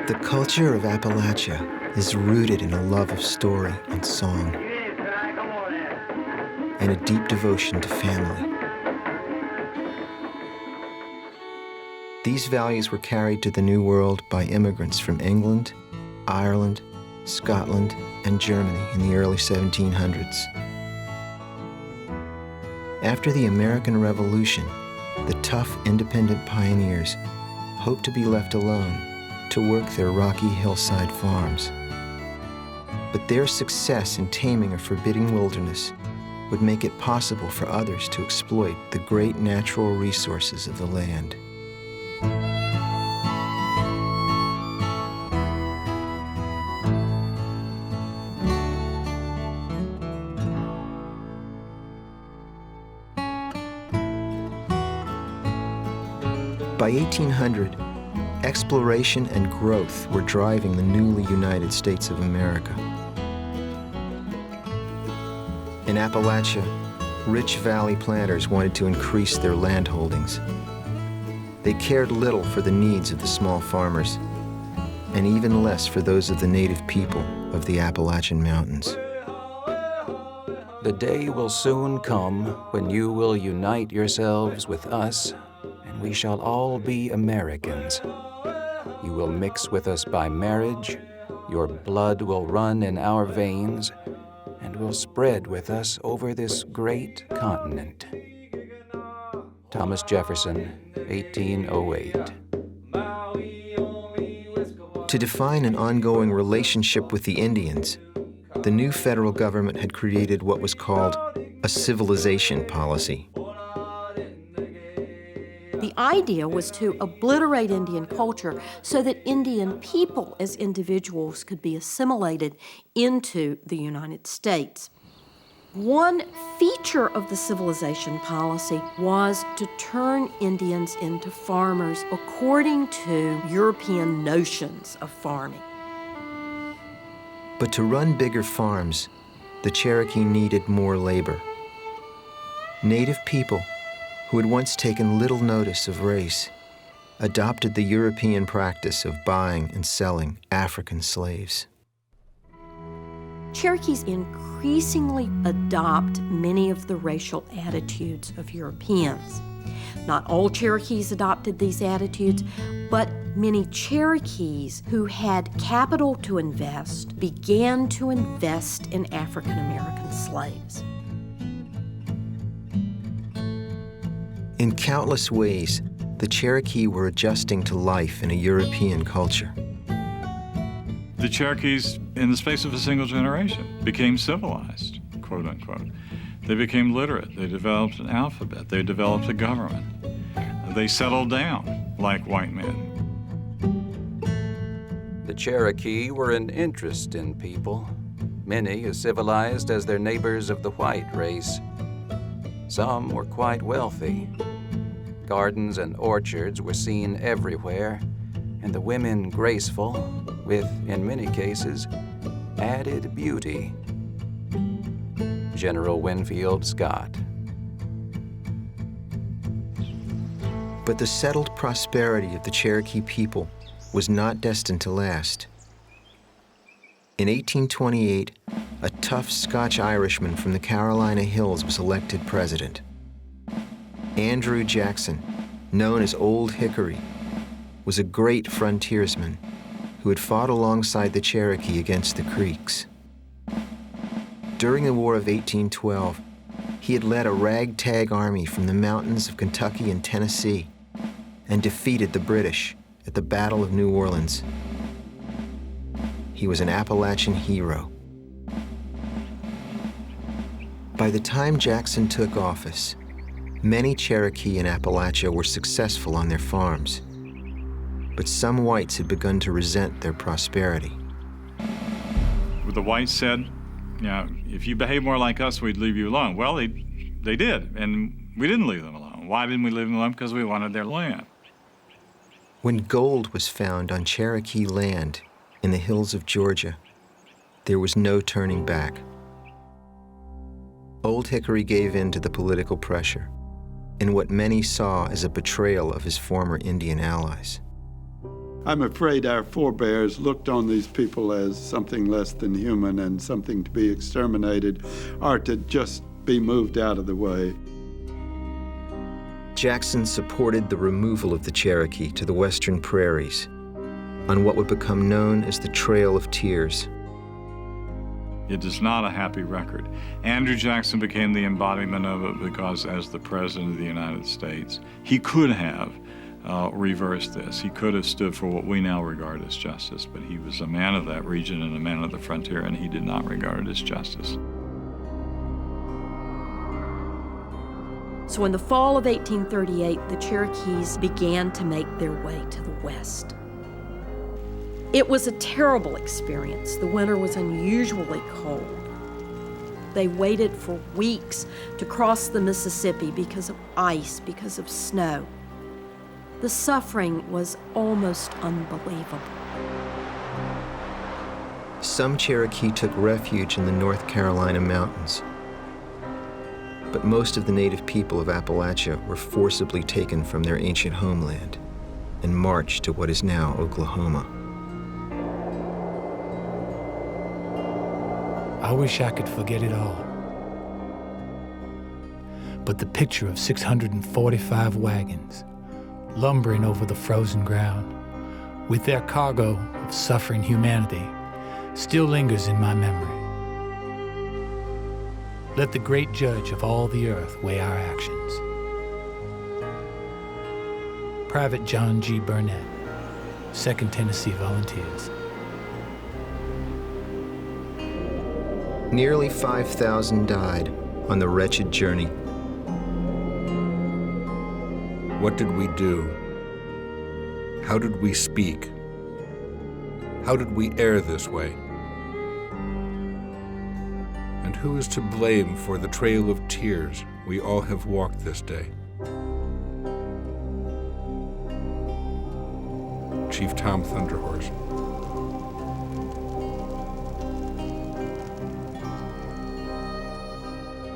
The culture of Appalachia is rooted in a love of story and song, and a deep devotion to family. These values were carried to the New World by immigrants from England, Ireland, Scotland, and Germany in the early 1700s. After the American Revolution, the tough, independent pioneers hoped to be left alone to work their rocky hillside farms. But their success in taming a forbidding wilderness would make it possible for others to exploit the great natural resources of the land. By 1800, exploration and growth were driving the newly United States of America. In Appalachia, rich valley planters wanted to increase their land holdings. They cared little for the needs of the small farmers, and even less for those of the native people of the Appalachian Mountains. The day will soon come when you will unite yourselves with us, and we shall all be Americans. You will mix with us by marriage, your blood will run in our veins, and will spread with us over this great continent. Thomas Jefferson, 1808. To define an ongoing relationship with the Indians, the new federal government had created what was called a civilization policy. The idea was to obliterate Indian culture so that Indian people as individuals could be assimilated into the United States. One feature of the civilization policy was to turn Indians into farmers according to European notions of farming. But to run bigger farms, the Cherokee needed more labor. Native people, who had once taken little notice of race, adopted the European practice of buying and selling African slaves. Cherokees increasingly adopt many of the racial attitudes of Europeans. Not all Cherokees adopted these attitudes, but many Cherokees who had capital to invest began to invest in African American slaves. In countless ways, the Cherokee were adjusting to life in a European culture. The Cherokees, in the space of a single generation, became civilized, quote unquote. They became literate. They developed an alphabet. They developed a government. They settled down like white men. The Cherokee were an interest in people, many as civilized as their neighbors of the white race. Some were quite wealthy. Gardens and orchards were seen everywhere, and the women graceful, with, in many cases, added beauty. General Winfield Scott. But the settled prosperity of the Cherokee people was not destined to last. In 1828, a tough Scotch-Irishman from the Carolina Hills was elected president. Andrew Jackson, known as Old Hickory, was a great frontiersman who had fought alongside the Cherokee against the Creeks. During the War of 1812, he had led a ragtag army from the mountains of Kentucky and Tennessee and defeated the British at the Battle of New Orleans. He was an Appalachian hero. By the time Jackson took office, many Cherokee in Appalachia were successful on their farms, but some whites had begun to resent their prosperity. The whites said, you know, if you behave more like us, we'd leave you alone. Well, they did, and we didn't leave them alone. Why didn't we leave them alone? Because we wanted their land. When gold was found on Cherokee land in the hills of Georgia, there was no turning back. Old Hickory gave in to the political pressure in what many saw as a betrayal of his former Indian allies. I'm afraid our forebears looked on these people as something less than human and something to be exterminated or to just be moved out of the way. Jackson supported the removal of the Cherokee to the western prairies on what would become known as the Trail of Tears. It is not a happy record. Andrew Jackson became the embodiment of it because, as the President of the United States, he could have reversed this. He could have stood for what we now regard as justice, but he was a man of that region and a man of the frontier, and he did not regard it as justice. So in the fall of 1838, the Cherokees began to make their way to the west. It was a terrible experience. The winter was unusually cold. They waited for weeks to cross the Mississippi because of ice, because of snow. The suffering was almost unbelievable. Some Cherokee took refuge in the North Carolina mountains, but most of the native people of Appalachia were forcibly taken from their ancient homeland and marched to what is now Oklahoma. I wish I could forget it all. But the picture of 645 wagons lumbering over the frozen ground with their cargo of suffering humanity still lingers in my memory. Let the great judge of all the earth weigh our actions. Private John G. Burnett, 2nd Tennessee Volunteers. Nearly 5,000 died on the wretched journey. What did we do? How did we speak? How did we err this way? And who is to blame for the trail of tears we all have walked this day? Chief Tom Thunderhorse.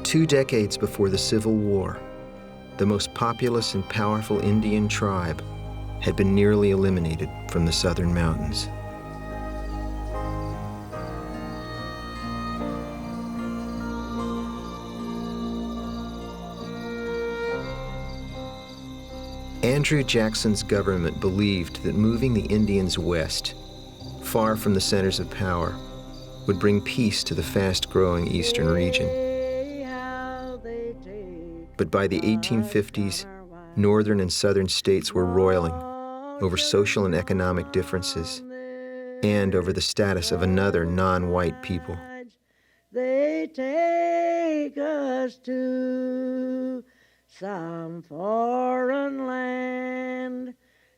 Two decades before the Civil War, the most populous and powerful Indian tribe had been nearly eliminated from the southern mountains. Andrew Jackson's government believed that moving the Indians west, far from the centers of power, would bring peace to the fast-growing eastern region. But by the 1850s, northern and southern states were roiling over social and economic differences and over the status of another non-white people. They take us to some foreign land,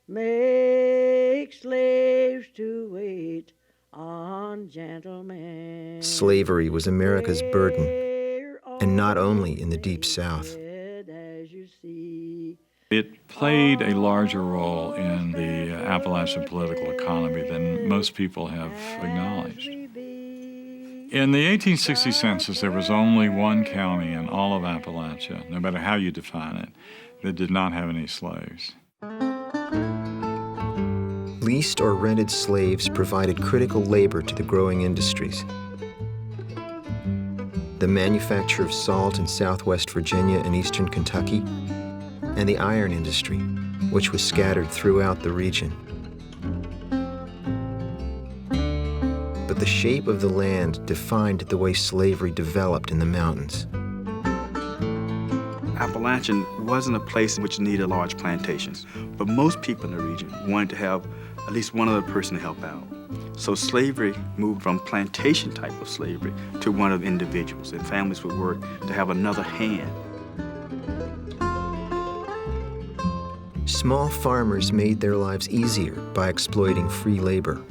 make slaves to wait on gentlemen. Slavery was America's burden, and not only in the Deep South. It played a larger role in the Appalachian political economy than most people have acknowledged. In the 1860 census, there was only one county in all of Appalachia, no matter how you define it, that did not have any slaves. Leased or rented slaves provided critical labor to the growing industries. The manufacture of salt in southwest Virginia and eastern Kentucky, and the iron industry, which was scattered throughout the region. But the shape of the land defined the way slavery developed in the mountains. Appalachian wasn't a place which needed large plantations, but most people in the region wanted to have at least one other person to help out. So slavery moved from plantation type of slavery to one of individuals, and families would work to have another hand. Small farmers made their lives easier by exploiting free labor.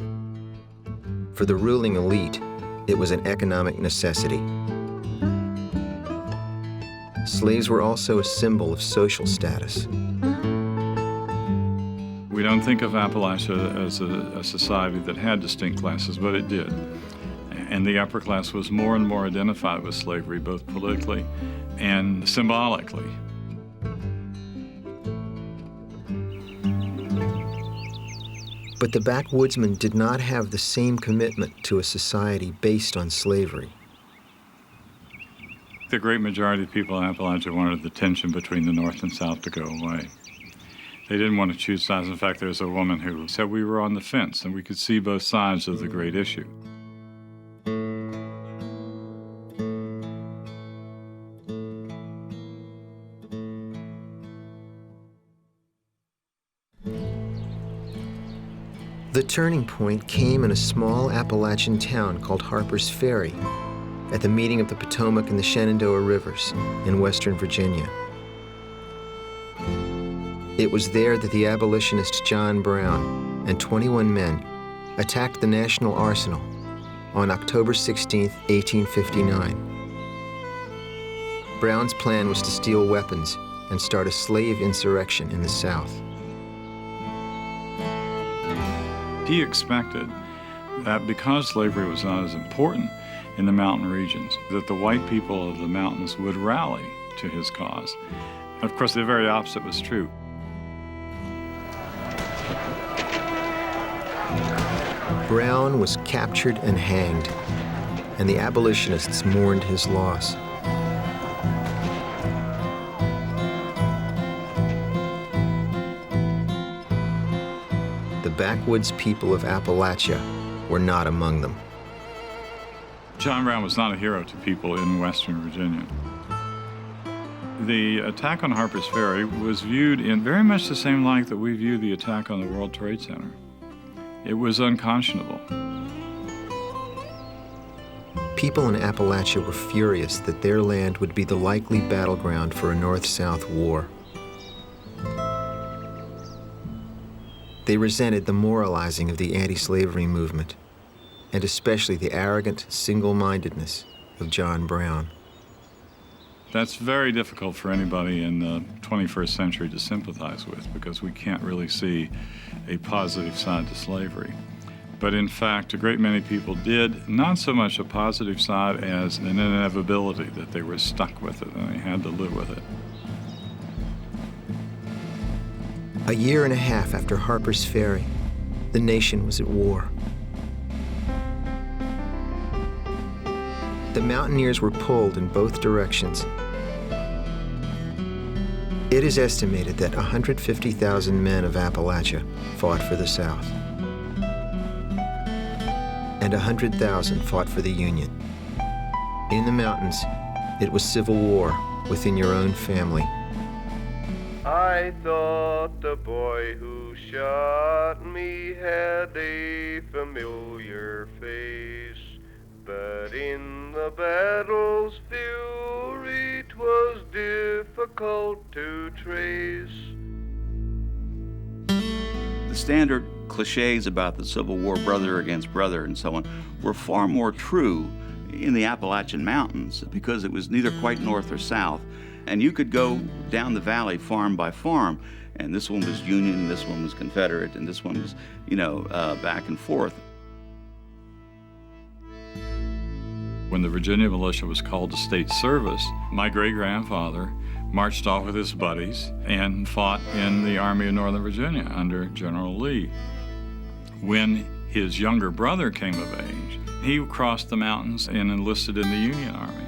For the ruling elite, it was an economic necessity. Slaves were also a symbol of social status. We don't think of Appalachia as a society that had distinct classes, but it did. And the upper class was more and more identified with slavery, both politically and symbolically. But the backwoodsmen did not have the same commitment to a society based on slavery. The great majority of people in Appalachia wanted the tension between the North and South to go away. They didn't want to choose sides. In fact, there's a woman who said we were on the fence and we could see both sides of the great issue. The turning point came in a small Appalachian town called Harper's Ferry, at the meeting of the Potomac and the Shenandoah Rivers in western Virginia. It was there that the abolitionist John Brown and 21 men attacked the National Arsenal on October 16, 1859. Brown's plan was to steal weapons and start a slave insurrection in the South. He expected that because slavery was not as important in the mountain regions, that the white people of the mountains would rally to his cause. Of course, the very opposite was true. Brown was captured and hanged, and the abolitionists mourned his loss. The backwoods people of Appalachia were not among them. John Brown was not a hero to people in western Virginia. The attack on Harper's Ferry was viewed in very much the same light that we view the attack on the World Trade Center. It was unconscionable. People in Appalachia were furious that their land would be the likely battleground for a North-South war. They resented the moralizing of the anti-slavery movement, and especially the arrogant single-mindedness of John Brown. That's very difficult for anybody in the 21st century to sympathize with, because we can't really see a positive side to slavery. But in fact, a great many people did, not so much a positive side as an inevitability, that they were stuck with it and they had to live with it. A year and a half after Harper's Ferry, the nation was at war. The mountaineers were pulled in both directions. It is estimated that 150,000 men of Appalachia fought for the South, and 100,000 fought for the Union. In the mountains, it was civil war within your own family. I thought the boy who shot me had a familiar face, but in the battle's fury 'twas difficult to trace. The standard cliches about the Civil War, brother against brother and so on, were far more true in the Appalachian Mountains because it was neither quite north or south. And you could go down the valley farm by farm, and this one was Union, this one was Confederate, and this one was, back and forth. When the Virginia militia was called to state service, my great-grandfather marched off with his buddies and fought in the Army of Northern Virginia under General Lee. When his younger brother came of age, he crossed the mountains and enlisted in the Union Army.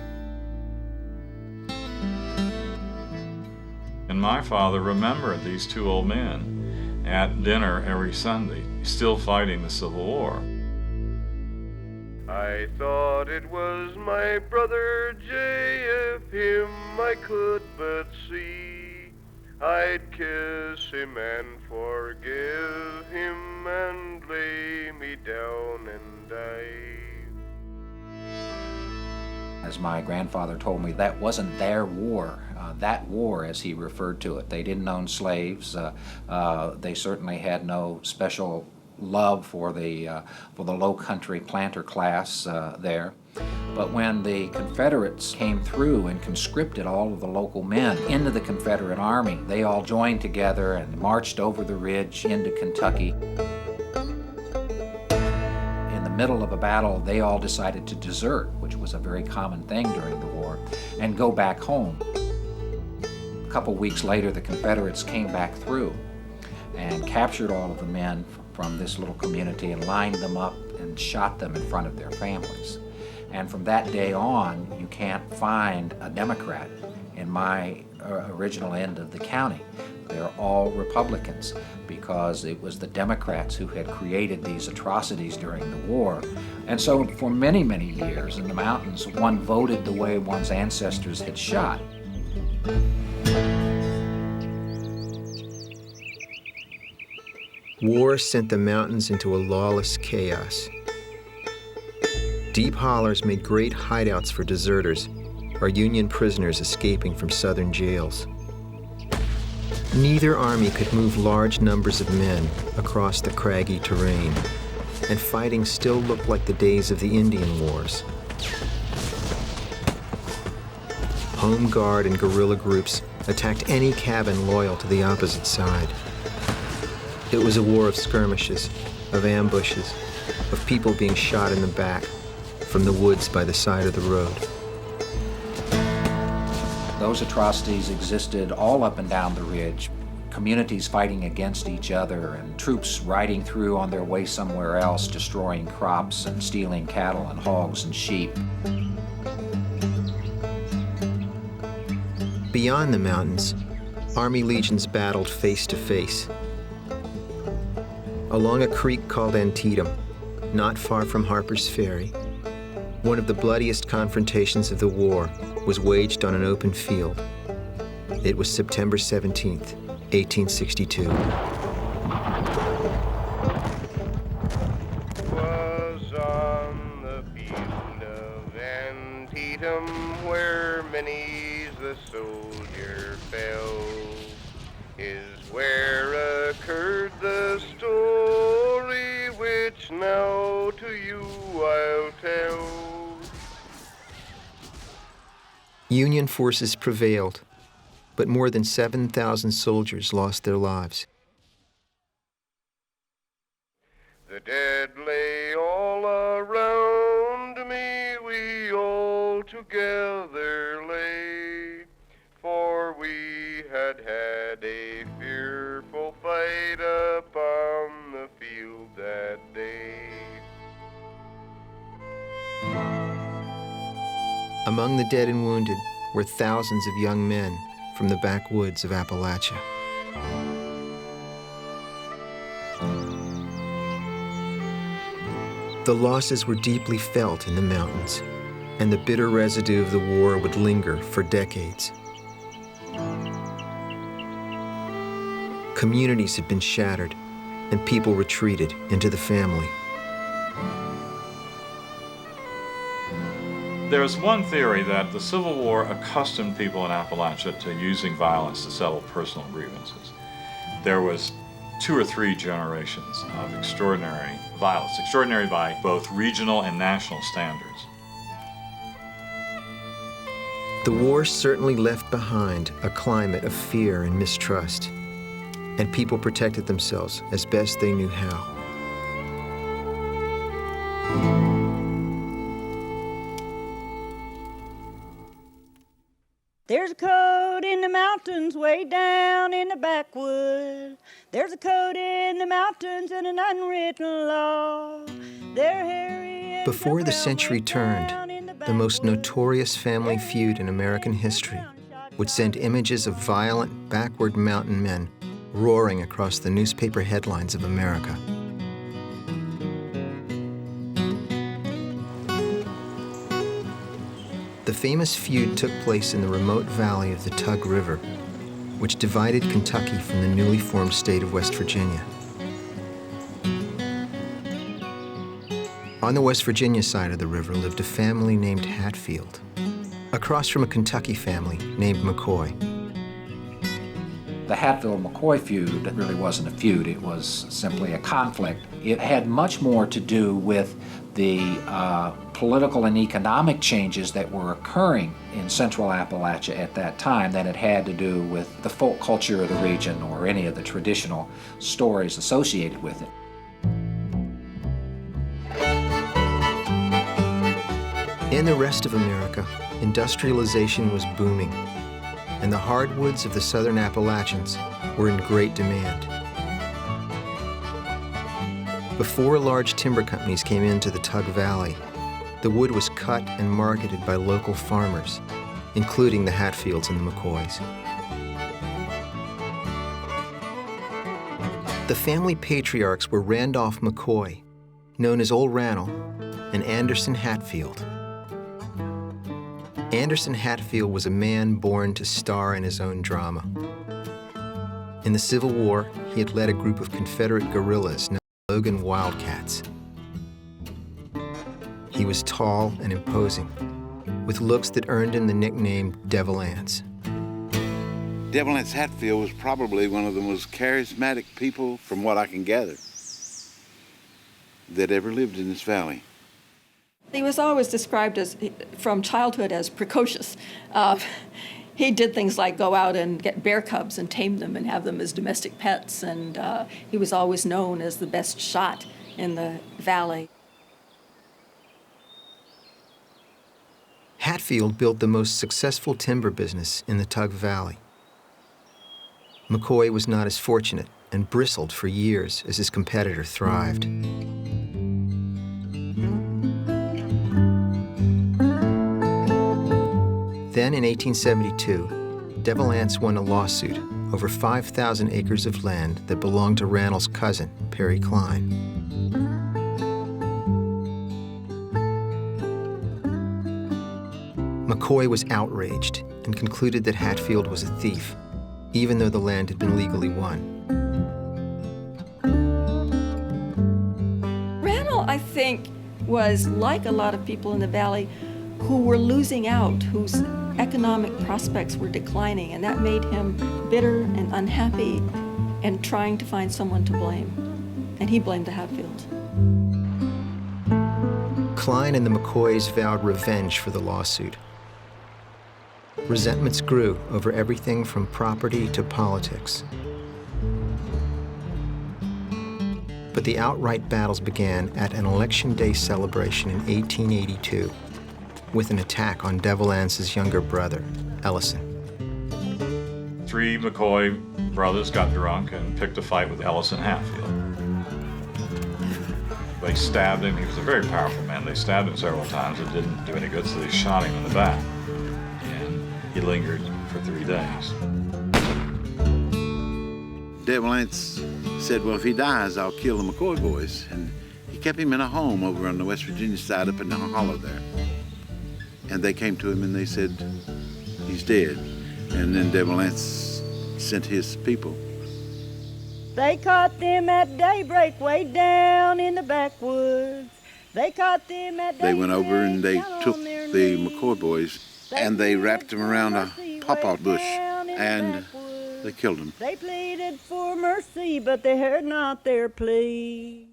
And my father remembered these two old men at dinner every Sunday, still fighting the Civil War. I thought it was my brother Jay, if him I could but see, I'd kiss him and forgive him and lay me down and die. As my grandfather told me, that wasn't their war. That war, as he referred to it, they didn't own slaves. They certainly had no special love for the low country planter class there. But when the Confederates came through and conscripted all of the local men into the Confederate Army, they all joined together and marched over the ridge into Kentucky. In the middle of a battle, they all decided to desert, which was a very common thing during the war, and go back home. A couple weeks later, the Confederates came back through and captured all of the men from this little community and lined them up and shot them in front of their families. And from that day on, you can't find a Democrat in my original end of the county. They're all Republicans because it was the Democrats who had created these atrocities during the war. And so for many, many years in the mountains, one voted the way one's ancestors had shot. War sent the mountains into a lawless chaos. Deep hollers made great hideouts for deserters or Union prisoners escaping from southern jails. Neither army could move large numbers of men across the craggy terrain, and fighting still looked like the days of the Indian Wars. Home Guard and guerrilla groups attacked any cabin loyal to the opposite side. It was a war of skirmishes, of ambushes, of people being shot in the back from the woods by the side of the road. Those atrocities existed all up and down the ridge, communities fighting against each other and troops riding through on their way somewhere else, destroying crops and stealing cattle and hogs and sheep. Beyond the mountains, Army legions battled face to face. Along a creek called Antietam, not far from Harper's Ferry, one of the bloodiest confrontations of the war was waged on an open field. It was September 17th, 1862. Was on the field of Antietam where many's the soldier fell, is where occurred the story which now to you I'll tell. Union forces prevailed, but more than 7,000 soldiers lost their lives. The dead lay all around me, we all together lay, for we had had a fearful fight upon the field that day. Among the dead and wounded were thousands of young men from the backwoods of Appalachia. The losses were deeply felt in the mountains, and the bitter residue of the war would linger for decades. Communities had been shattered, and people retreated into the family. There's one theory that the Civil War accustomed people in Appalachia to using violence to settle personal grievances. There was 2 or 3 generations of extraordinary violence, extraordinary by both regional and national standards. The war certainly left behind a climate of fear and mistrust, and people protected themselves as best they knew how. There's a code in the mountains way down in the backwood. There's a code in the mountains and an unwritten law. They're hairy and Before the century turned, the most notorious family feud in American history would send images of violent, backward mountain men roaring across the newspaper headlines of America. The famous feud took place in the remote valley of the Tug River, which divided Kentucky from the newly formed state of West Virginia. On the West Virginia side of the river lived a family named Hatfield, across from a Kentucky family named McCoy. The Hatfield-McCoy feud really wasn't a feud, it was simply a conflict. It had much more to do with the political and economic changes that were occurring in central Appalachia at that time than it had to do with the folk culture of the region or any of the traditional stories associated with it. In the rest of America, industrialization was booming, and the hardwoods of the southern Appalachians were in great demand. Before large timber companies came into the Tug Valley, the wood was cut and marketed by local farmers, including the Hatfields and the McCoys. The family patriarchs were Randolph McCoy, known as Old Rannell, and Anderson Hatfield. Anderson Hatfield was a man born to star in his own drama. In the Civil War, he had led a group of Confederate guerrillas known as Logan Wildcats. He was tall and imposing, with looks that earned him the nickname Devil Anse. Devil Anse Hatfield was probably one of the most charismatic people, from what I can gather, that ever lived in this valley. He was always described as, from childhood, as precocious. He did things like go out and get bear cubs and tame them and have them as domestic pets, and he was always known as the best shot in the valley. Hatfield built the most successful timber business in the Tug Valley. McCoy was not as fortunate and bristled for years as his competitor thrived. Then in 1872, Devil Anse won a lawsuit over 5,000 acres of land that belonged to Rannell's cousin, Perry Klein. McCoy was outraged and concluded that Hatfield was a thief, even though the land had been legally won. Rannell, I think, was like a lot of people in the valley who were losing out, whose economic prospects were declining, and that made him bitter and unhappy and trying to find someone to blame. And he blamed the Hatfields. Klein and the McCoys vowed revenge for the lawsuit. Resentments grew over everything from property to politics. But the outright battles began at an Election Day celebration in 1882 with an attack on Devil Anse's younger brother, Ellison. 3 McCoy brothers got drunk and picked a fight with Ellison Hatfield. They stabbed him. He was a very powerful man. They stabbed him several times. It didn't do any good, so they shot him in the back. He lingered for 3 days. Devil Anse said, well, if he dies, I'll kill the McCoy boys. And he kept him in a home over on the West Virginia side up in the hollow there. And they came to him and they said, he's dead. And then Devil Anse sent his people. They caught them at daybreak way down in the backwoods. They caught them at daybreak. They went over and they took the McCoy boys and they wrapped him around a pawpaw bush and they killed him. They pleaded for mercy, but they heard not their plea.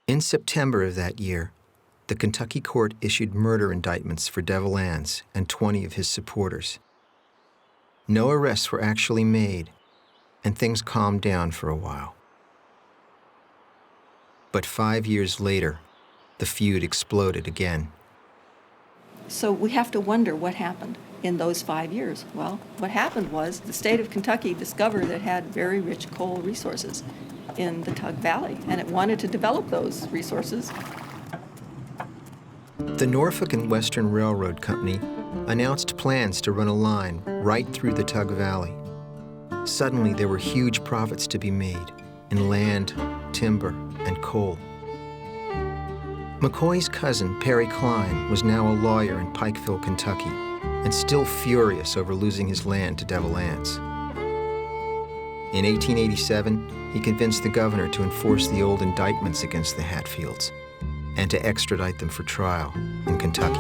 In September of that year, the Kentucky court issued murder indictments for Devil Anse and 20 of his supporters. No arrests were actually made, and things calmed down for a while. But 5 years later, the feud exploded again. So we have to wonder what happened in those 5 years. Well, what happened was the state of Kentucky discovered it had very rich coal resources in the Tug Valley, and it wanted to develop those resources. The Norfolk and Western Railroad Company announced plans to run a line right through the Tug Valley. Suddenly, there were huge profits to be made in land, timber, and coal. McCoy's cousin, Perry Klein, was now a lawyer in Pikeville, Kentucky, and still furious over losing his land to Devil Anse. In 1887, he convinced the governor to enforce the old indictments against the Hatfields and to extradite them for trial in Kentucky.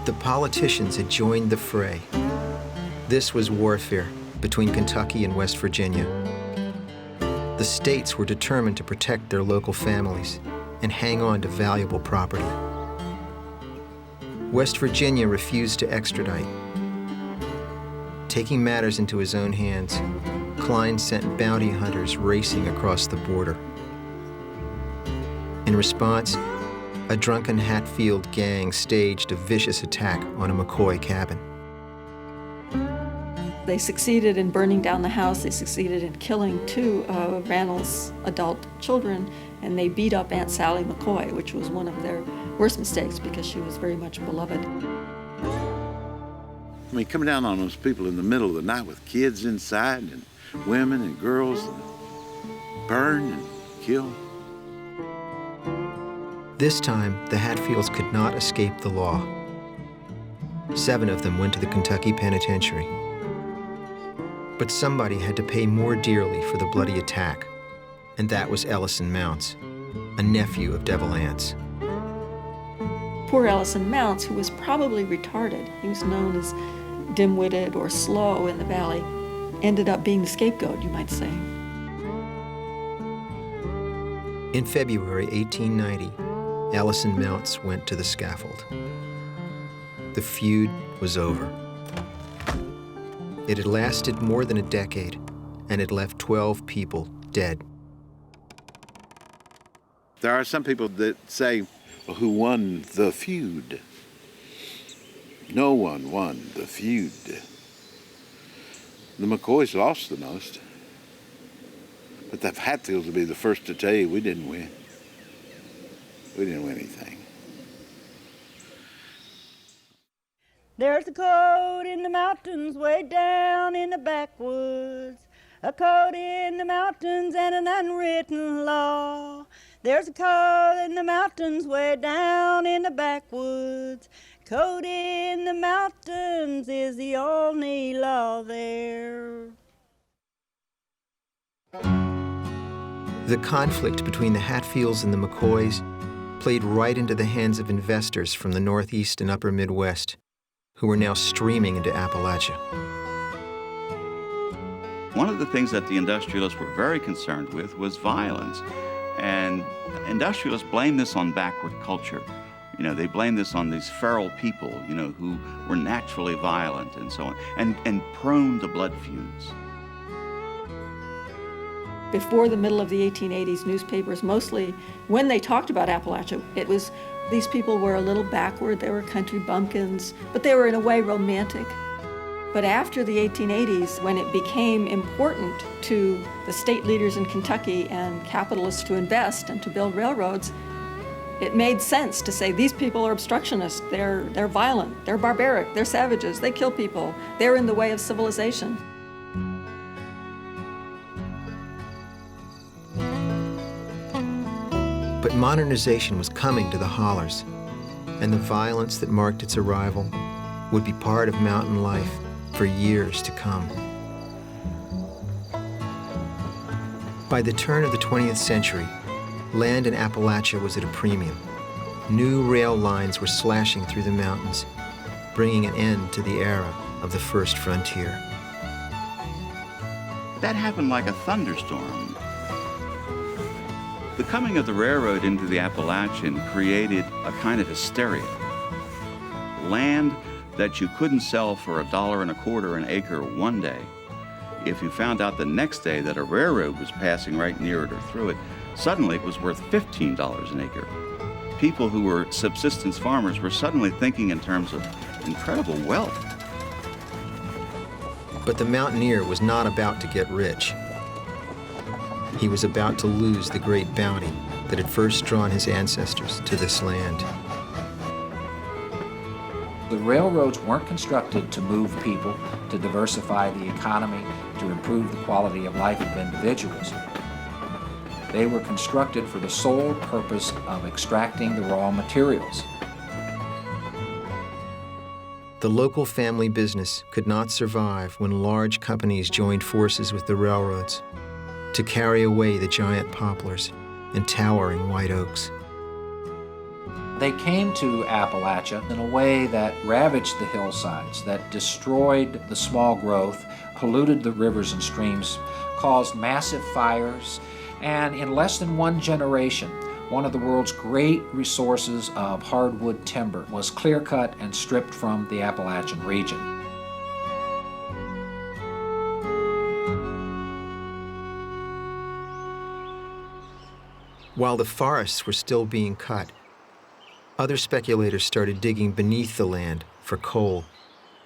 The politicians had joined the fray. This was warfare between Kentucky and West Virginia. The states were determined to protect their local families and hang on to valuable property. West Virginia refused to extradite. Taking matters into his own hands, Klein sent bounty hunters racing across the border. In response, a drunken Hatfield gang staged a vicious attack on a McCoy cabin. They succeeded in burning down the house. They succeeded in killing 2 of Randall's adult children, and they beat up Aunt Sally McCoy, which was one of their worst mistakes because she was very much beloved. I mean, coming down on those people in the middle of the night with kids inside and women and girls, and burn and kill. This time, the Hatfields could not escape the law. 7 of them went to the Kentucky Penitentiary. But somebody had to pay more dearly for the bloody attack, and that was Ellison Mounts, a nephew of Devil Anse. Poor Ellison Mounts, who was probably retarded, he was known as dim-witted or slow in the valley, ended up being the scapegoat, you might say. In February 1890, Ellison Mounts went to the scaffold. The feud was over. It had lasted more than a decade, and it left 12 people dead. There are some people that say, well, who won the feud? No one won the feud. The McCoys lost the most. But the Hatfields will be the first to tell you we didn't win. We didn't win anything. There's a code in the mountains way down in the backwoods, a code in the mountains and an unwritten law. There's a code in the mountains way down in the backwoods, code in the mountains is the only law there. The conflict between the Hatfields and the McCoys played right into the hands of investors from the Northeast and Upper Midwest, who were now streaming into Appalachia. One of the things that the industrialists were very concerned with was violence. And industrialists blame this on backward culture. You know, they blame this on these feral people, you know, who were naturally violent and so on, and prone to blood feuds. Before the middle of the 1880s, newspapers mostly, when they talked about Appalachia, it was these people were a little backward, they were country bumpkins, but they were in a way romantic. But after the 1880s, when it became important to the state leaders in Kentucky and capitalists to invest and to build railroads, it made sense to say these people are obstructionists, they're violent, they're barbaric, they're savages, they kill people, they're in the way of civilization. But modernization was coming to the hollers, and the violence that marked its arrival would be part of mountain life for years to come. By the turn of the 20th century, land in Appalachia was at a premium. New rail lines were slashing through the mountains, bringing an end to the era of the first frontier. That happened like a thunderstorm. The coming of the railroad into the Appalachian created a kind of hysteria. Land that you couldn't sell for $1.25 an acre one day, if you found out the next day that a railroad was passing right near it or through it, suddenly it was worth $15 an acre. People who were subsistence farmers were suddenly thinking in terms of incredible wealth. But the mountaineer was not about to get rich. He was about to lose the great bounty that had first drawn his ancestors to this land. The railroads weren't constructed to move people, to diversify the economy, to improve the quality of life of individuals. They were constructed for the sole purpose of extracting the raw materials. The local family business could not survive when large companies joined forces with the railroads to carry away the giant poplars and towering white oaks. They came to Appalachia in a way that ravaged the hillsides, that destroyed the small growth, polluted the rivers and streams, caused massive fires, and in less than one generation, one of the world's great resources of hardwood timber was clear-cut and stripped from the Appalachian region. While the forests were still being cut, other speculators started digging beneath the land for coal,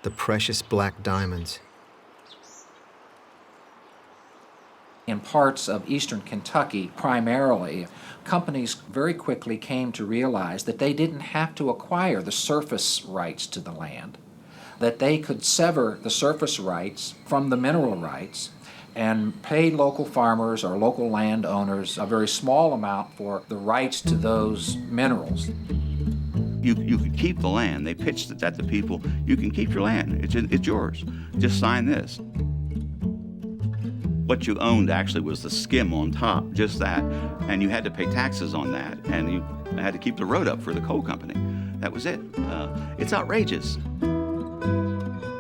the precious black diamonds. In parts of eastern Kentucky, primarily, companies very quickly came to realize that they didn't have to acquire the surface rights to the land, that they could sever the surface rights from the mineral rights and pay local farmers or local landowners a very small amount for the rights to those minerals. You could keep the land. They pitched it at the people. You can keep your land. It's yours. Just sign this. What you owned actually was the skim on top, just that. And you had to pay taxes on that. And you had to keep the road up for the coal company. That was it. It's outrageous.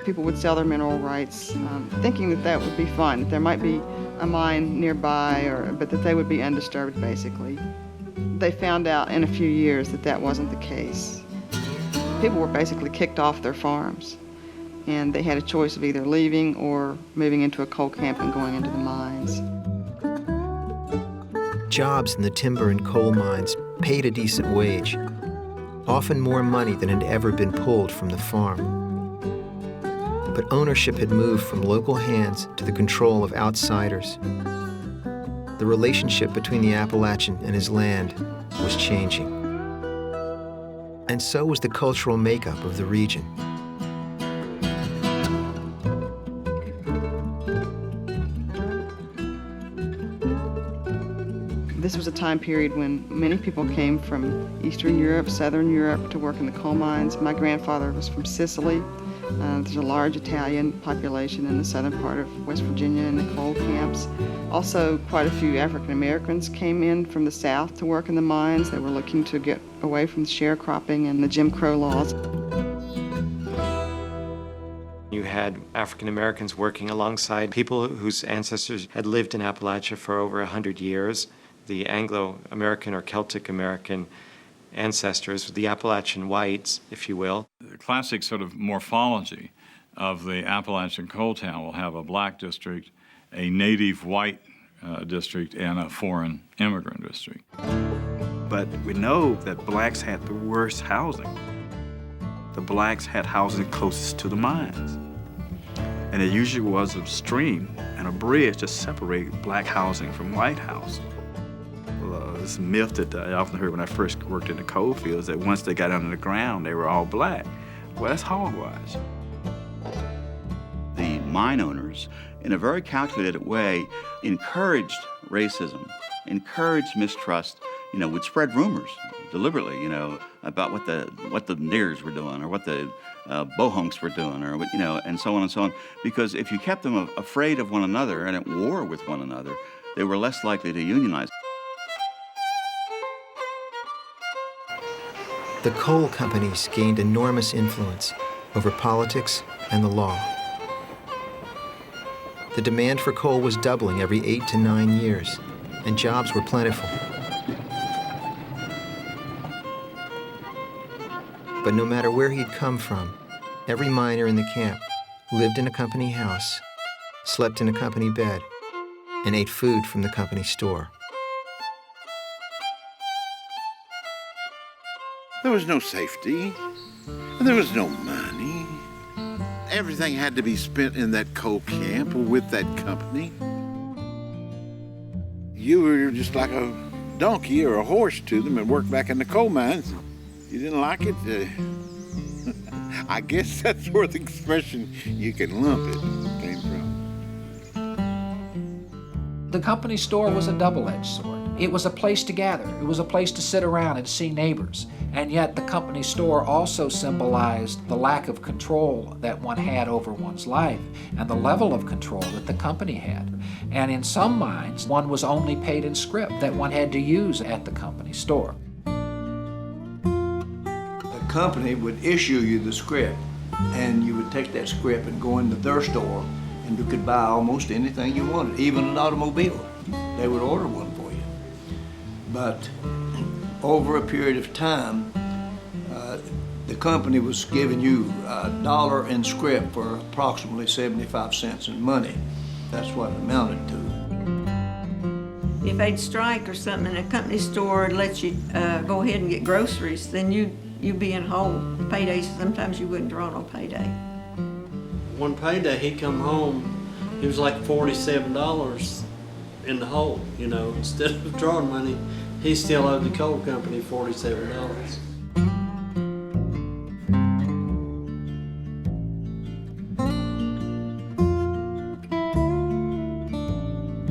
People would sell their mineral rights, thinking that that would be fun, that there might be a mine nearby, but that they would be undisturbed, basically. They found out in a few years that that wasn't the case. People were basically kicked off their farms, and they had a choice of either leaving or moving into a coal camp and going into the mines. Jobs in the timber and coal mines paid a decent wage, often more money than had ever been pulled from the farm. But ownership had moved from local hands to the control of outsiders. The relationship between the Appalachian and his land was changing. And so was the cultural makeup of the region. This was a time period when many people came from Eastern Europe, Southern Europe to work in the coal mines. My grandfather was from Sicily. There's a large Italian population in the southern part of West Virginia in the coal camps. Also, quite a few African Americans came in from the South to work in the mines. They were looking to get away from sharecropping and the Jim Crow laws. You had African Americans working alongside people whose ancestors had lived in Appalachia for over 100 years. The Anglo-American or Celtic American ancestors, the Appalachian whites, if you will. The classic sort of morphology of the Appalachian coal town will have a black district, a native white district, and a foreign immigrant district. But we know that blacks had the worst housing. The blacks had housing closest to the mines. And it usually was a stream and a bridge to separate black housing from white housing. This myth that I often heard when I first worked in the coal fields, that once they got under the ground, they were all black. Well, that's hogwash. The mine owners, in a very calculated way, encouraged racism, encouraged mistrust, would spread rumors deliberately, about what the niggers were doing or what the bohunks were doing, or and so on and so on. Because if you kept them afraid of one another and at war with one another, they were less likely to unionize. The coal companies gained enormous influence over politics and the law. The demand for coal was doubling every 8 to 9 years, and jobs were plentiful. But no matter where he'd come from, every miner in the camp lived in a company house, slept in a company bed, and ate food from the company store. There was no safety, and there was no money. Everything had to be spent in that coal camp or with that company. You were just like a donkey or a horse to them and worked back in the coal mines. You didn't like it? I guess that's where the expression, "you can lump it," came from. The company store was a double-edged sword. It was a place to gather. It was a place to sit around and see neighbors. And yet the company store also symbolized the lack of control that one had over one's life and the level of control that the company had. And in some mines, one was only paid in scrip that one had to use at the company store. The company would issue you the scrip, and you would take that scrip and go into their store, and you could buy almost anything you wanted, even an automobile. They would order one for you. But over a period of time, the company was giving you $1 in scrip for approximately 75 cents in money. That's what it amounted to. If they'd strike or something in a company store and let you go ahead and get groceries, then you'd be in hole. Paydays, sometimes you wouldn't draw no payday. One payday, he come home, it was like $47. in the hole, you know. Instead of drawing money, he still owed the coal company $47.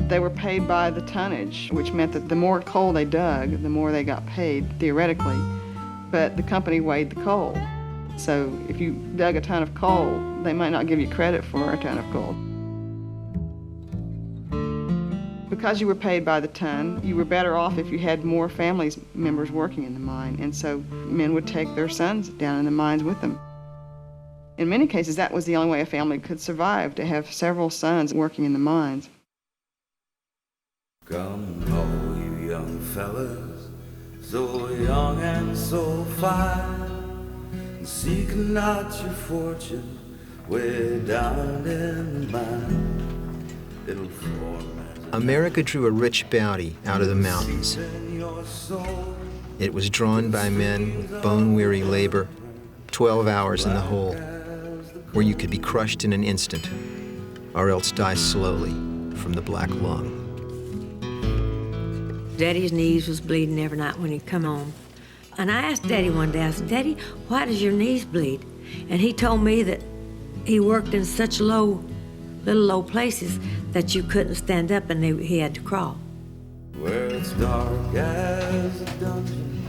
They were paid by the tonnage, which meant that the more coal they dug, the more they got paid, theoretically. But the company weighed the coal. So if you dug a ton of coal, they might not give you credit for a ton of coal. Because you were paid by the ton, you were better off if you had more family members working in the mine. And so men would take their sons down in the mines with them. In many cases, that was the only way a family could survive, to have several sons working in the mines. Come, all you young fellas, so young and so fine, seek not your fortune way down in the mine. It'll form. America drew a rich bounty out of the mountains. It was drawn by men with bone-weary labor, 12 hours in the hole, where you could be crushed in an instant, or else die slowly from the black lung. Daddy's knees was bleeding every night when he'd come home. And I asked Daddy one day, I said, Daddy, why does your knees bleed? And he told me that he worked in such little low places that you couldn't stand up and he had to crawl. Where it's dark as a dungeon,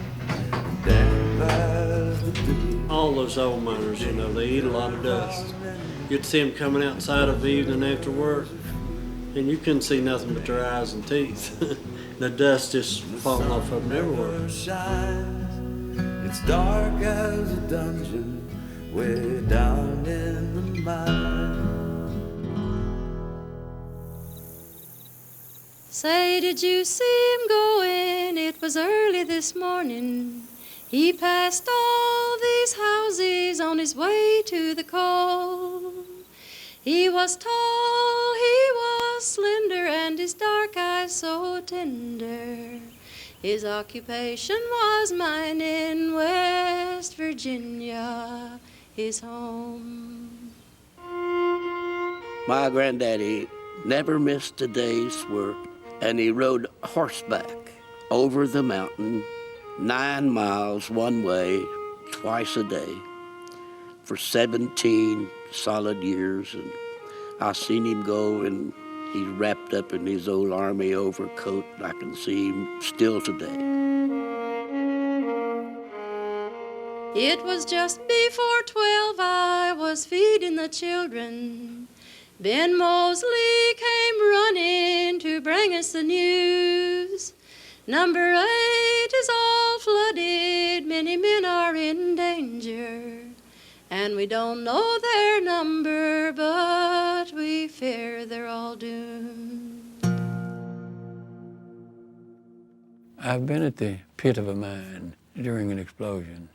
damp as the dew. All those old miners, you know, they eat a lot of dust. You'd see them coming outside of the evening after work, and you couldn't see nothing but their eyes and teeth. The dust just falling off of them everywhere. It's dark as a dungeon, way down in the mine. Say, did you see him going? It was early this morning. He passed all these houses on his way to the coal. He was tall, he was slender, and his dark eyes so tender. His occupation was mining, West Virginia, his home. My granddaddy never missed a day's work, and he rode horseback over the mountain 9 miles one way, twice a day, for 17 solid years. And I seen him go, and he's wrapped up in his old army overcoat. I can see him still today. It was just before 12, I was feeding the children. Ben Mosley came running to bring us the news. Number 8 is all flooded, many men are in danger. And we don't know their number, but we fear they're all doomed. I've been at the pit of a mine during an explosion,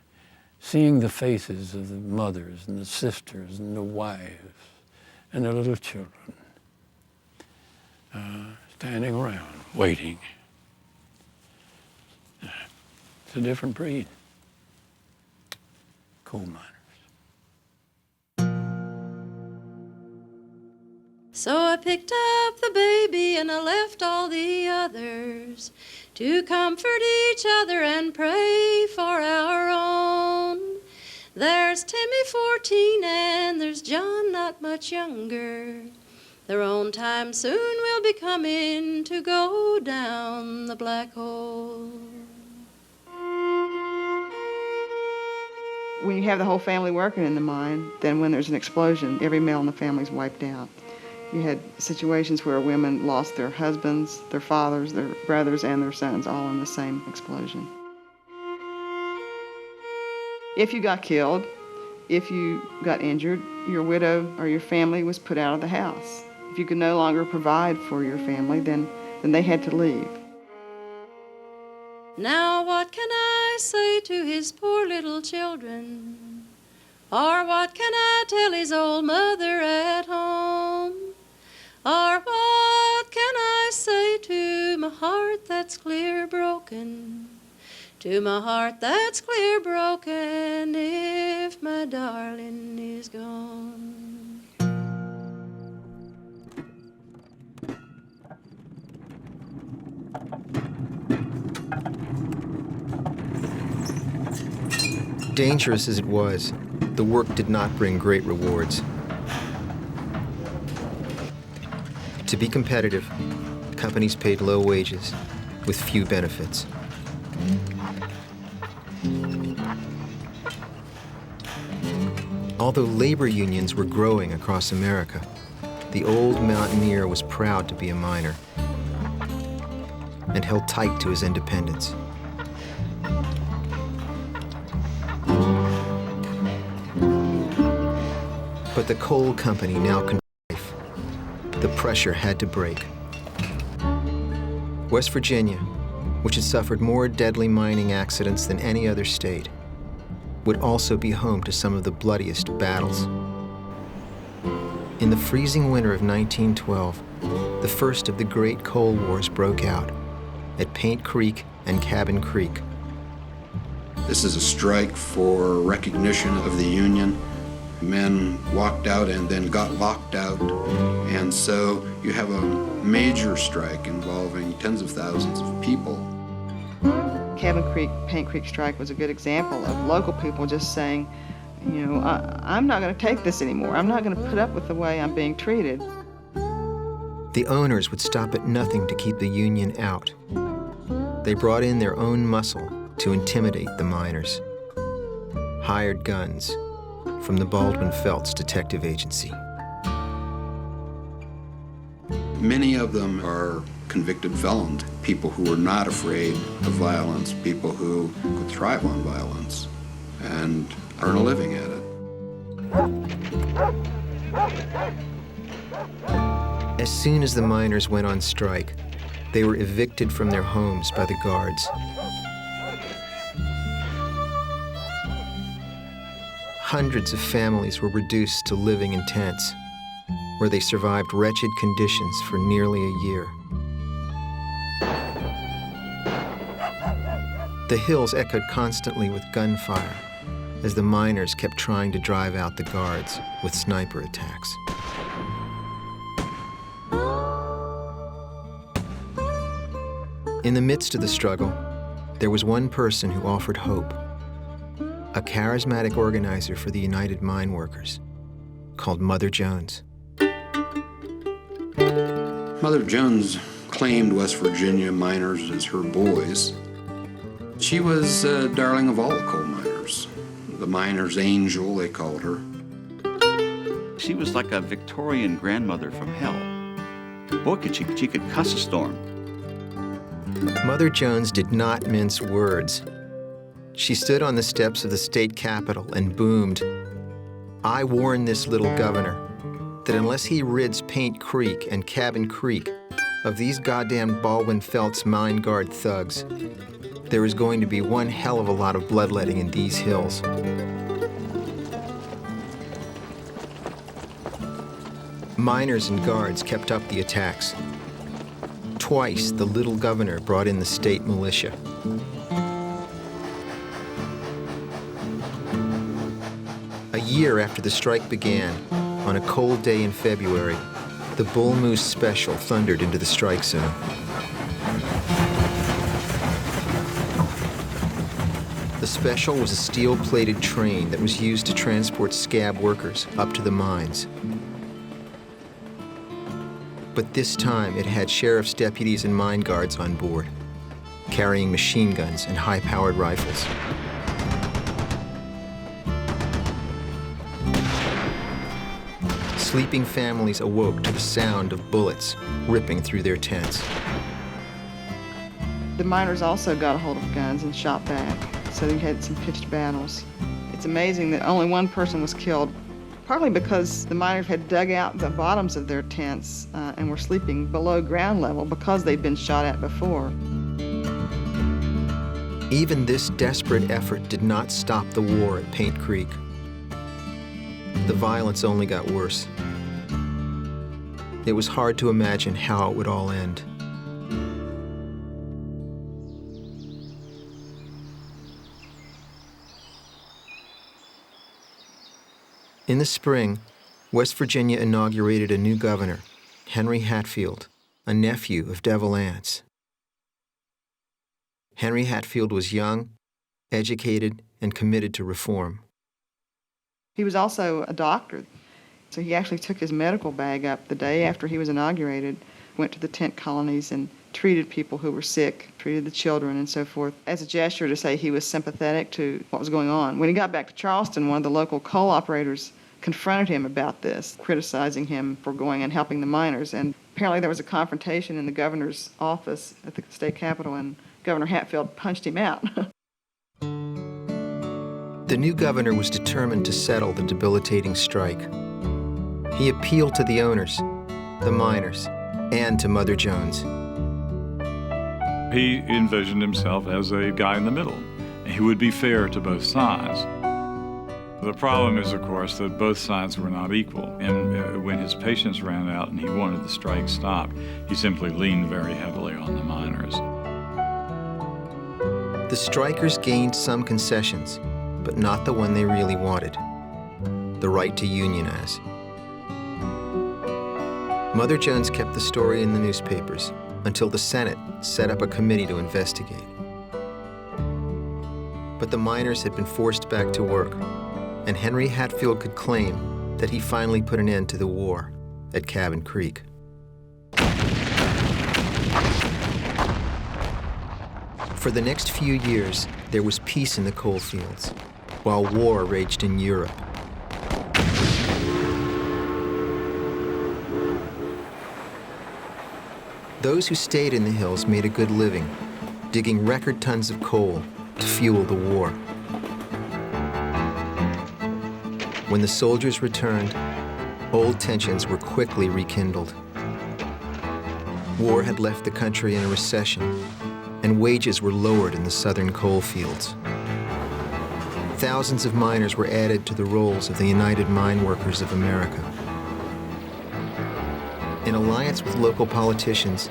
seeing the faces of the mothers and the sisters and the wives and the little children standing around, waiting. It's a different breed. Coal miners. So I picked up the baby and I left all the others to comfort each other and pray for our own. There's Timmy 14 and there's John not much younger. Their own time soon will be coming to go down the black hole. When you have the whole family working in the mine, then when there's an explosion, every male in the family's wiped out. You had situations where women lost their husbands, their fathers, their brothers, and their sons, all in the same explosion. If you got killed, if you got injured, your widow or your family was put out of the house. If you could no longer provide for your family, then they had to leave. Now what can I say to his poor little children? Or what can I tell his old mother at home? Or what can I say to my heart that's clear broken? To my heart that's clear broken if my darling is gone. Dangerous as it was, the work did not bring great rewards. To be competitive, companies paid low wages with few benefits. Although labor unions were growing across America, the old mountaineer was proud to be a miner and held tight to his independence. But the coal company now controlled life. The pressure had to break. West Virginia, which had suffered more deadly mining accidents than any other state, would also be home to some of the bloodiest battles. In the freezing winter of 1912, the first of the great coal wars broke out at Paint Creek and Cabin Creek. This is a strike for recognition of the Union. Men walked out and then got locked out, and so you have a major strike involving tens of thousands of people. Cabin Creek, Paint Creek strike was a good example of local people just saying, you know, I'm not going to take this anymore. I'm not going to put up with the way I'm being treated. The owners would stop at nothing to keep the union out. They brought in their own muscle to intimidate the miners. Hired guns from the Baldwin Felts Detective Agency. Many of them are convicted felons, people who are not afraid of violence, people who could thrive on violence and earn a living at it. As soon as the miners went on strike, they were evicted from their homes by the guards. Hundreds of families were reduced to living in tents, where they survived wretched conditions for nearly a year. The hills echoed constantly with gunfire as the miners kept trying to drive out the guards with sniper attacks. In the midst of the struggle, there was one person who offered hope, a charismatic organizer for the United Mine Workers called Mother Jones. Mother Jones claimed West Virginia miners as her boys. She was a darling of all the coal miners. The miner's angel, they called her. She was like a Victorian grandmother from hell. Boy, she could cuss a storm. Mother Jones did not mince words. She stood on the steps of the state capitol and boomed, "I warn this little governor that unless he rids Paint Creek and Cabin Creek of these goddamn Baldwin Felts mine guard thugs, there is going to be one hell of a lot of bloodletting in these hills." Miners and guards kept up the attacks. Twice, the little governor brought in the state militia. A year after the strike began, on a cold day in February, the Bull Moose Special thundered into the strike zone. The Special was a steel-plated train that was used to transport scab workers up to the mines. But this time it had sheriff's deputies and mine guards on board, carrying machine guns and high-powered rifles. Sleeping families awoke to the sound of bullets ripping through their tents. The miners also got a hold of guns and shot back, so you had some pitched battles. It's amazing that only one person was killed, partly because the miners had dug out the bottoms of their tents and were sleeping below ground level because they'd been shot at before. Even this desperate effort did not stop the war at Paint Creek. The violence only got worse. It was hard to imagine how it would all end. In the spring, West Virginia inaugurated a new governor, Henry Hatfield, a nephew of Devil Anse. Henry Hatfield was young, educated, and committed to reform. He was also a doctor, so he actually took his medical bag up the day after he was inaugurated, went to the tent colonies and treated people who were sick, treated the children and so forth, as a gesture to say he was sympathetic to what was going on. When he got back to Charleston, one of the local coal operators confronted him about this, criticizing him for going and helping the miners. And apparently there was a confrontation in the governor's office at the state capitol, and Governor Hatfield punched him out. The new governor was determined to settle the debilitating strike. He appealed to the owners, the miners, and to Mother Jones. He envisioned himself as a guy in the middle. He would be fair to both sides. The problem is, of course, that both sides were not equal. And when his patience ran out and he wanted the strike stopped, he simply leaned very heavily on the miners. The strikers gained some concessions, but not the one they really wanted, the right to unionize. Mother Jones kept the story in the newspapers until the Senate set up a committee to investigate. But the miners had been forced back to work, and Henry Hatfield could claim that he finally put an end to the war at Cabin Creek. For the next few years, there was peace in the coal fields, while war raged in Europe. Those who stayed in the hills made a good living, digging record tons of coal to fuel the war. When the soldiers returned, old tensions were quickly rekindled. War had left the country in a recession, and wages were lowered in the southern coal fields. Thousands of miners were added to the rolls of the United Mine Workers of America. In alliance with local politicians,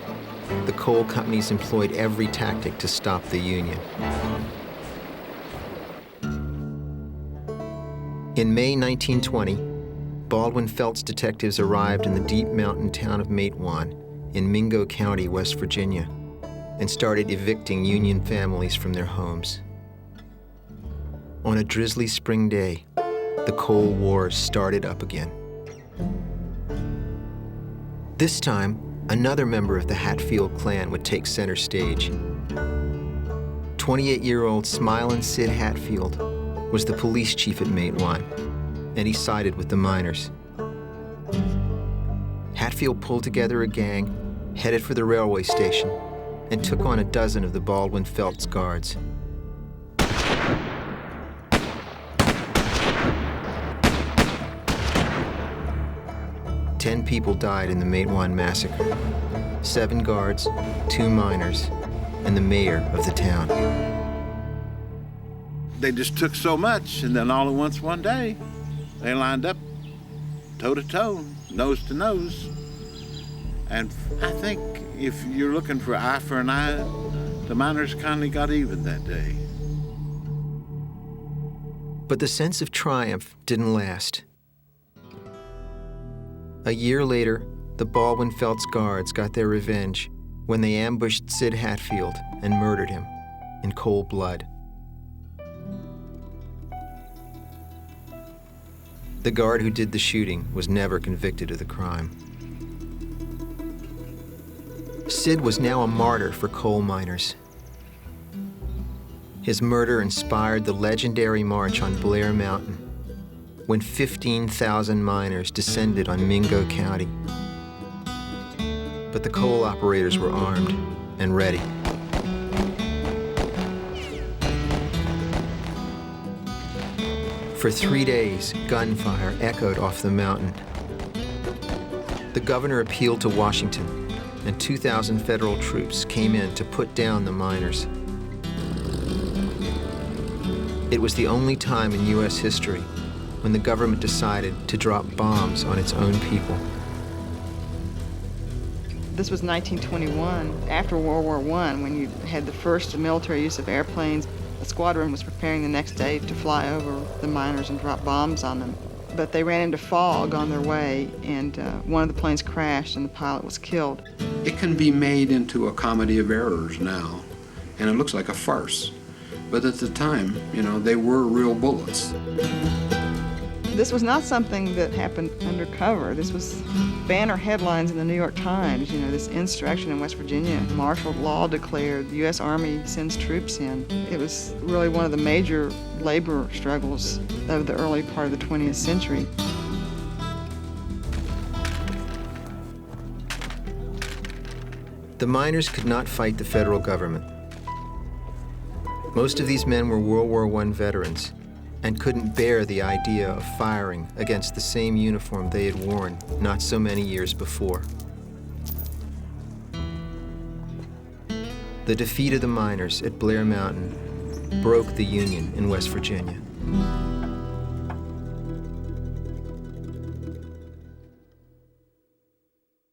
the coal companies employed every tactic to stop the Union. In May 1920, Baldwin Felts detectives arrived in the deep mountain town of Matewan in Mingo County, West Virginia, and started evicting Union families from their homes. On a drizzly spring day, the Coal War started up again. This time, another member of the Hatfield clan would take center stage. 28-year-old Smilin' Sid Hatfield was the police chief at Matewan, and he sided with the miners. Hatfield pulled together a gang, headed for the railway station, and took on a dozen of the Baldwin Felts guards. Ten people died in the Matewan massacre. 7 guards, 2 miners, and the mayor of the town. They just took so much, and then all at once one day, they lined up toe to toe, nose to nose. And I think if you're looking for eye for an eye, the miners kindly got even that day. But the sense of triumph didn't last. A year later, the Baldwin Felts guards got their revenge when they ambushed Sid Hatfield and murdered him in cold blood. The guard who did the shooting was never convicted of the crime. Sid was now a martyr for coal miners. His murder inspired the legendary march on Blair Mountain, when 15,000 miners descended on Mingo County. But the coal operators were armed and ready. For 3 days, gunfire echoed off the mountain. The governor appealed to Washington, and 2,000 federal troops came in to put down the miners. It was the only time in U.S. history when the government decided to drop bombs on its own people. This was 1921, after World War I, when you had the first military use of airplanes. The squadron was preparing the next day to fly over the miners and drop bombs on them. But they ran into fog on their way, and one of the planes crashed and the pilot was killed. It can be made into a comedy of errors now, and it looks like a farce. But at the time, they were real bullets. This was not something that happened undercover. This was banner headlines in the New York Times, this insurrection in West Virginia. Martial law declared, the U.S. Army sends troops in. It was really one of the major labor struggles of the early part of the 20th century. The miners could not fight the federal government. Most of these men were World War I veterans and couldn't bear the idea of firing against the same uniform they had worn not so many years before. The defeat of the miners at Blair Mountain broke the Union in West Virginia.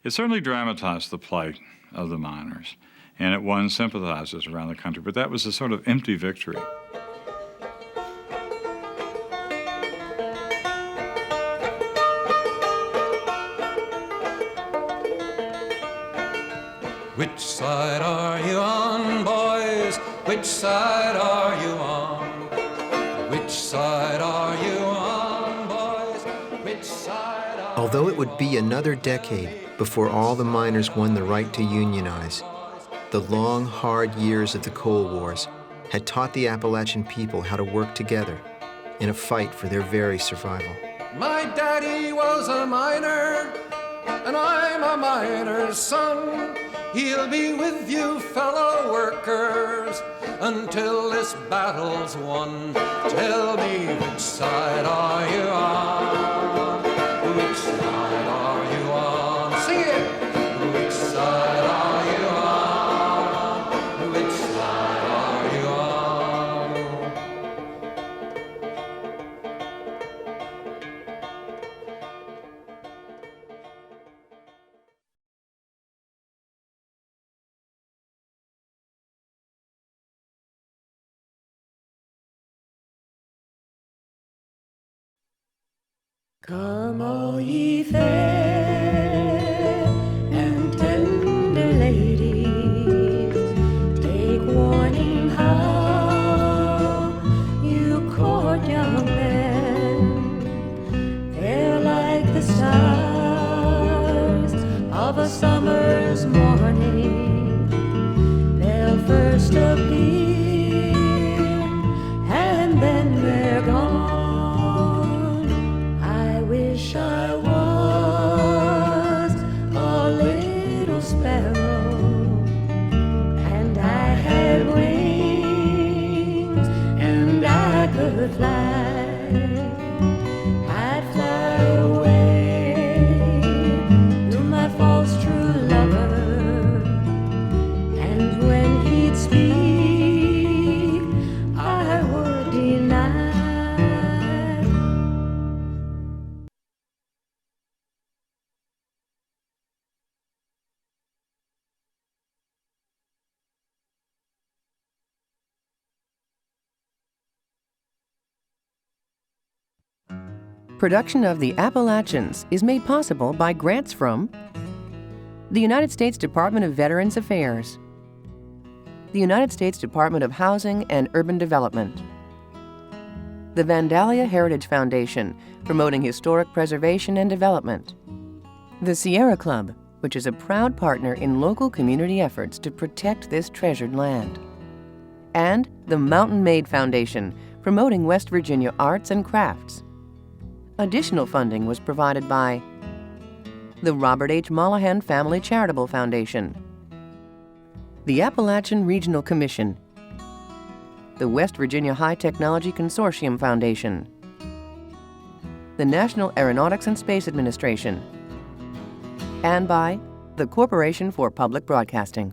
It certainly dramatized the plight of the miners, and it won sympathizers around the country, but that was a sort of empty victory. Which side are you on, boys? Which side are you on? Which side are you on, boys? Which side are Although it would be another decade before all the miners won the right to unionize, the long, hard years of the Coal Wars had taught the Appalachian people how to work together in a fight for their very survival. My daddy was a miner, and I'm a miner's son. He'll be with you, fellow workers, until this battle's won. Tell me, which side are you on? Which side are you on? Sing it! Which side are you on? Which side are you on? Come all ye fair and tender ladies, take warning how you court young men. They're like the stars of a summer's morning. They'll first appear and then they're gone. I was a little sparrow, and I had wings, and I could fly. I'd fly away to my false true lover, and when he'd speak, I would deny. Production of The Appalachians is made possible by grants from the United States Department of Veterans Affairs, the United States Department of Housing and Urban Development, the Vandalia Heritage Foundation, promoting historic preservation and development, the Sierra Club, which is a proud partner in local community efforts to protect this treasured land, and the Mountain Maid Foundation, promoting West Virginia arts and crafts. Additional funding was provided by the Robert H. Mollahan Family Charitable Foundation, the Appalachian Regional Commission, the West Virginia High Technology Consortium Foundation, the National Aeronautics and Space Administration, and by the Corporation for Public Broadcasting.